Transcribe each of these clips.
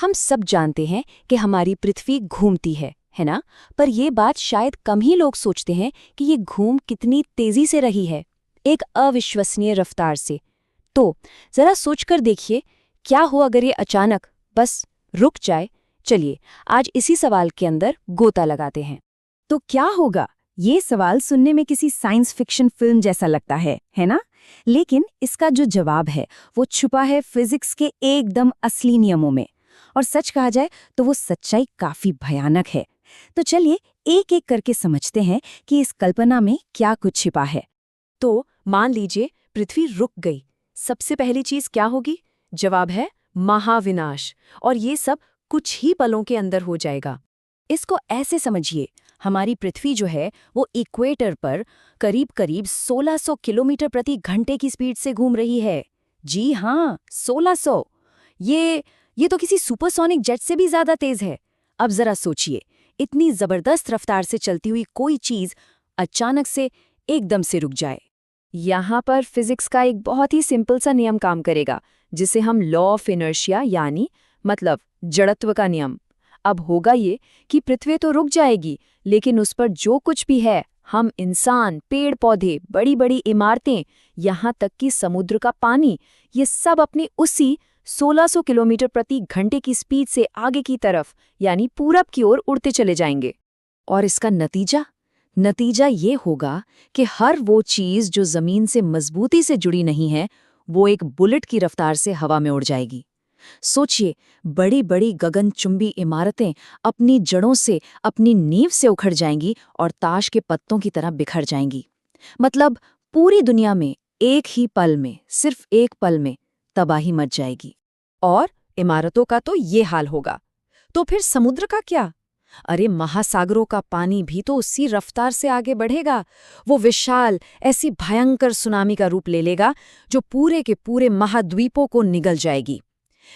हम सब जानते हैं कि हमारी पृथ्वी घूमती है ना? पर ये बात शायद कम ही लोग सोचते हैं कि ये घूम कितनी तेजी से रही है, एक अविश्वसनीय रफ्तार से। तो जरा सोचकर देखिए, क्या हो अगर ये अचानक बस रुक जाए। चलिए आज इसी सवाल के अंदर गोता लगाते हैं। तो क्या होगा? ये सवाल सुनने में किसी साइंस फिक्शन फिल्म जैसा लगता है ना? लेकिन इसका जो जवाब है वो छुपा है फिजिक्स के एकदम असली नियमों में। और सच कहा जाए तो वो सच्चाई काफी भयानक है। तो चलिए एक एक करके समझते हैं कि इस कल्पना में क्या कुछ छिपा है। तो मान लीजिए पृथ्वी रुक गई, सबसे पहली चीज क्या होगी? जवाब है महाविनाश। और ये सब कुछ ही पलों के अंदर हो जाएगा। इसको ऐसे समझिए, हमारी पृथ्वी जो है वो इक्वेटर पर करीब करीब 1600 किलोमीटर प्रति घंटे की स्पीड से घूम रही है। जी हाँ, 1600। ये तो किसी सुपरसोनिक जेट से भी ज्यादा तेज है। अब जरा सोचिए, इतनी जबरदस्त रफ्तार से चलती हुई कोई चीज अचानक से एकदम से रुक जाए। यहाँ पर फिजिक्स का एक बहुत ही सिंपल सा नियम काम करेगा, जिसे हम लॉ ऑफ इनर्शिया यानी मतलब जड़त्व का नियम। अब होगा ये कि पृथ्वी तो रुक जाएगी, लेकिन उस पर जो कुछ भी है, हम इंसान, पेड़ पौधे, बड़ी बड़ी इमारतें, यहाँ तक कि समुद्र का पानी, ये सब अपनी उसी 1600 किलोमीटर प्रति घंटे की स्पीड से आगे की तरफ यानी पूरब की ओर उड़ते चले जाएंगे। और इसका नतीजा ये होगा कि हर वो चीज जो जमीन से मजबूती से जुड़ी नहीं है, वो एक बुलेट की रफ्तार से हवा में उड़ जाएगी। सोचिए, बड़ी बड़ी गगनचुंबी इमारतें अपनी जड़ों से, अपनी नींव से उखड़ जाएंगी और ताश के पत्तों की तरह बिखर जाएंगी। मतलब पूरी दुनिया में एक ही पल में, सिर्फ एक पल में तबाही मच जाएगी। और इमारतों का तो ये हाल होगा। तो फिर समुद्र का क्या? अरे महासागरों का पानी भी तो उसी रफ्तार से आगे बढ़ेगा। वो विशाल ऐसी भयंकर सुनामी का रूप ले लेगा जो पूरे के पूरे महाद्वीपों को निगल जाएगी।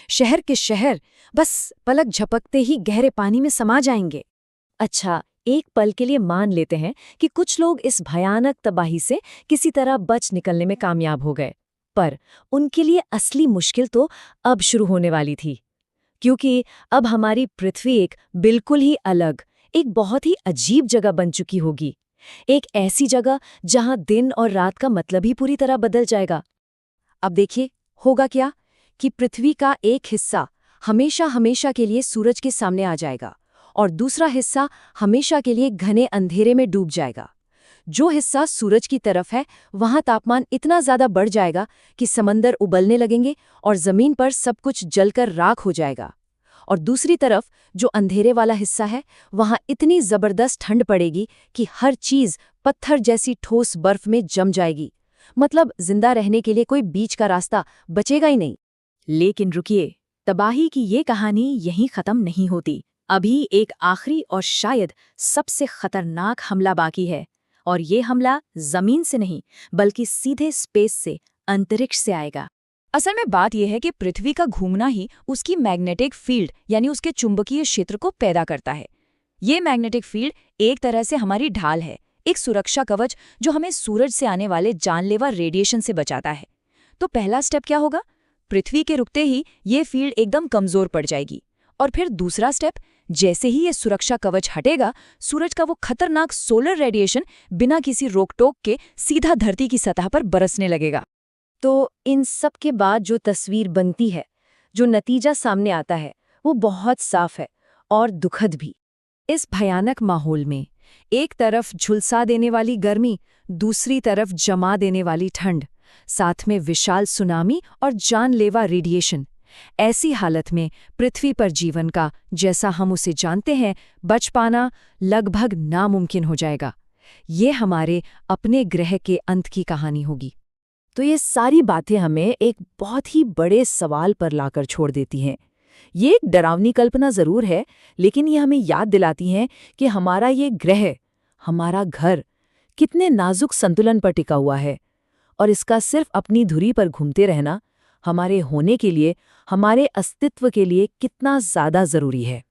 शहर के शहर बस पलक झपकते ही गहरे पानी में समा जाएंगे। अच्छा, एक पल के लिए मान लेते हैं कि कुछ लोग इस भयानक तबाही से किसी तरह बच निकलने में कामयाब हो गए, पर उनके लिए असली मुश्किल तो अब शुरू होने वाली थी। क्योंकि अब हमारी पृथ्वी एक बिल्कुल ही अलग, एक बहुत ही अजीब जगह बन चुकी होगी। एक ऐसी जगह जहां दिन और रात का मतलब ही पूरी तरह बदल जाएगा। अब देखिए होगा क्या कि पृथ्वी का एक हिस्सा हमेशा हमेशा के लिए सूरज के सामने आ जाएगा और दूसरा हिस्सा हमेशा के लिए घने अंधेरे में डूब जाएगा। जो हिस्सा सूरज की तरफ है, वहां तापमान इतना ज्यादा बढ़ जाएगा कि समंदर उबलने लगेंगे और जमीन पर सब कुछ जलकर राख हो जाएगा। और दूसरी तरफ जो अंधेरे वाला हिस्सा है, वहां इतनी जबरदस्त ठंड पड़ेगी कि हर चीज पत्थर जैसी ठोस बर्फ में जम जाएगी। मतलब जिंदा रहने के लिए कोई बीच का रास्ता बचेगा ही नहीं। लेकिन रुकिए, तबाही की ये कहानी यहीं खत्म नहीं होती। अभी एक आखिरी और शायद सबसे खतरनाक हमला बाकी है। और ये हमला जमीन से नहीं, बल्कि सीधे स्पेस से, अंतरिक्ष से आएगा। असल में बात यह है कि पृथ्वी का घूमना ही उसकी मैग्नेटिक फील्ड यानी उसके चुंबकीय क्षेत्र को पैदा करता है। ये मैग्नेटिक फील्ड एक तरह से हमारी ढाल है, एक सुरक्षा कवच जो हमें सूरज से आने वाले जानलेवा रेडिएशन से बचाता है। तो पहला स्टेप क्या होगा? पृथ्वी के रुकते ही ये फील्ड एकदम कमजोर पड़ जाएगी। और फिर दूसरा स्टेप, जैसे ही ये सुरक्षा कवच हटेगा, सूरज का वो खतरनाक सोलर रेडिएशन बिना किसी रोक टोक के सीधा धरती की सतह पर बरसने लगेगा। तो इन सब के बाद जो तस्वीर बनती है, जो नतीजा सामने आता है, वो बहुत साफ है और दुखद भी। इस भयानक माहौल में एक तरफ झुलसा देने वाली गर्मी, दूसरी तरफ जमा देने वाली ठंड, साथ में विशाल सुनामी और जानलेवा रेडिएशन। ऐसी हालत में पृथ्वी पर जीवन का, जैसा हम उसे जानते हैं, बच पाना लगभग नामुमकिन हो जाएगा। ये हमारे अपने ग्रह के अंत की कहानी होगी। तो ये सारी बातें हमें एक बहुत ही बड़े सवाल पर लाकर छोड़ देती हैं। ये एक डरावनी कल्पना जरूर है, लेकिन ये हमें याद दिलाती हैं कि हमारा ये ग्रह, हमारा घर, कितने नाजुक संतुलन पर टिका हुआ है। और इसका सिर्फ अपनी धुरी पर घूमते रहना हमारे होने के लिए, हमारे अस्तित्व के लिए कितना ज़्यादा ज़रूरी है।